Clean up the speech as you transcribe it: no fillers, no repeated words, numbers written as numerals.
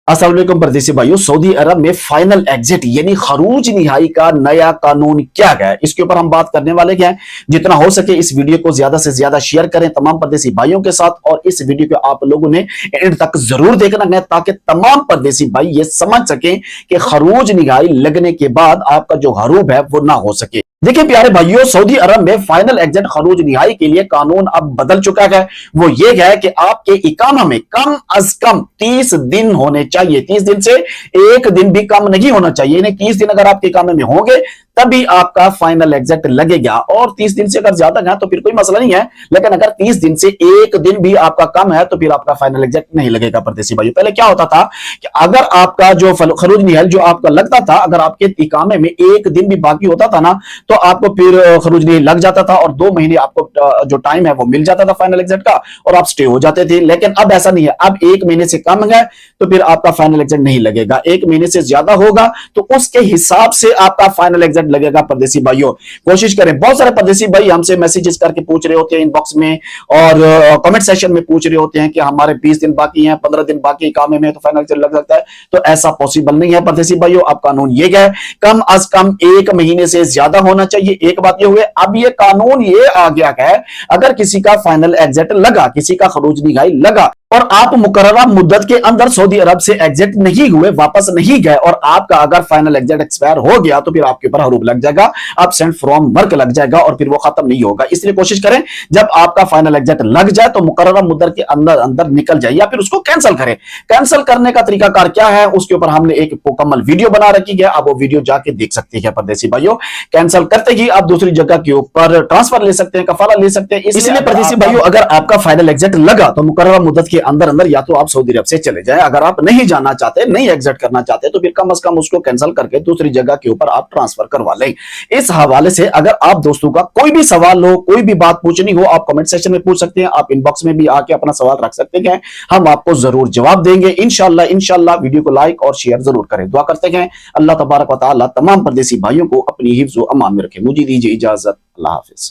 अस्सलाम वालेकुम परदेसी भाइयों। सऊदी अरब में फाइनल एग्जिट यानी खरूज निहाई का नया कानून क्या है, इसके ऊपर हम बात करने वाले हैं। जितना हो सके इस वीडियो को ज्यादा से ज्यादा शेयर करें तमाम परदेसी भाइयों के साथ, और इस वीडियो को आप लोगों ने एंड तक जरूर देखना है ताकि तमाम परदेसी भाई ये समझ सकें कि खरूज निहाई लगने के बाद आपका जो हरूब है वो ना हो सके। देखिए प्यारे भाइयों, सऊदी अरब में फाइनल एग्जिट खरूज निहाई के लिए कानून अब बदल चुका है। वो ये है कि आपके इकामा में कम अज कम 30 दिन होने चाहिए। 30 दिन से एक दिन भी कम नहीं होना चाहिए। यानी 30 दिन अगर आपके इकामे में होंगे तभी आपका फाइनल एग्जिट लगेगा, और 30 दिन से अगर ज्यादा है तो फिर कोई मसला नहीं है। लेकिन अगर 30 दिन से एक दिन भी आपका कम है तो फिर आपका फाइनल एग्जिट नहीं लगेगा। परदेसी भाइयों, पहले क्या होता था कि अगर आपका जो खरूज निहाई जो आपका लगता था, अगर आपके इकामे में एक दिन भी बाकी होता था ना तो आपको फिर खरूज निहाई लग जाता था, और 2 महीने आपको जो टाइम है वो मिल जाता था फाइनल एग्जिट का, और आप स्टे हो जाते थे। लेकिन अब ऐसा नहीं है। अब 1 महीने से कम है तो फिर आपका फाइनल एग्जिट नहीं लगेगा। 1 महीने से ज्यादा होगा तो उसके हिसाब से आपका फाइनल एग्जिट लगेगा। परदेसी भाइयों, कोशिश करें। बहुत सारे परदेसी भाई हमसे मैसेजेस करके पूछ रहे होते हैं इनबॉक्स में और कमेंट सेशन में पूछ रहे होते हैं कि हमारे 20 दिन बाकी हैं, 15 दिन बाकी इकामे में, तो फाइनल एग्जिट लग सकता है। तो ऐसा पॉसिबल नहीं है परदेसी भाइयों। अब कानून ये है कम अज कम 1 महीने से ज्यादा होना चाहिए। एक बात ये हुए, अब ये कानून ये आ गया है अगर किसी का फाइनल एग्जिट लगा, किसी का खरूज निहाई लगा और आप मुकर्ररा मुद्दत के अंदर सऊदी अरब से एग्जिट नहीं हुए, वापस नहीं गए, और आपका अगर फाइनल एग्जिट एक्सपायर हो गया तो फिर आपके ऊपर हरूब लग जाएगा, एब्सेंट फ्रॉम वर्क लग जाएगा, और फिर वो खत्म नहीं होगा। इसलिए कोशिश करें जब आपका फाइनल एग्जिट लग जाए तो मुकर्ररा मुद्दत के अंदर अंदर निकल जाए, या फिर उसको कैंसिल करें। कैंसिल करने का तरीकाकार क्या है उसके ऊपर हमने एक मुकम्मल वीडियो बना रखी है, आप वो वीडियो जाके देख सकते हैं। परदेसी भाइयों, कैंसिल करते ही आप दूसरी जगह के ऊपर ट्रांसफर ले सकते हैं, कफाला ले सकते हैं। इसलिए परदेसी भाइयों, अगर आपका फाइनल एग्जिट लगा तो मुकर्ररा मुद्दत के अंदर अंदर या तो आप सऊदी अरब से चले जाएं। अगर आप नहीं जाना चाहते, नहीं एग्जिट करना चाहते, तो फिर कम से कम उसको कैंसिल करके दूसरी जगह के ऊपर आप ट्रांसफर करवा लें। इस हवाले से अगर आप दोस्तों का कोई भी सवाल हो, कोई भी बात पूछनी हो, आप कमेंट सेक्शन में पूछ सकते हैं। आप इनबॉक्स में भी आके अपना सवाल रख सकते हैं, हम आपको जरूर जवाब देंगे इंशाल्लाह। इंशाल्लाह वीडियो को लाइक और शेयर जरूर करें। दुआ करते हैं अल्लाह तबारक व तआला तमाम परदेसी भाइयों को अपनी हिफ्ज़ व अमान में रखे। मुझे दीजिए इजाजत। अल्लाह हाफिज।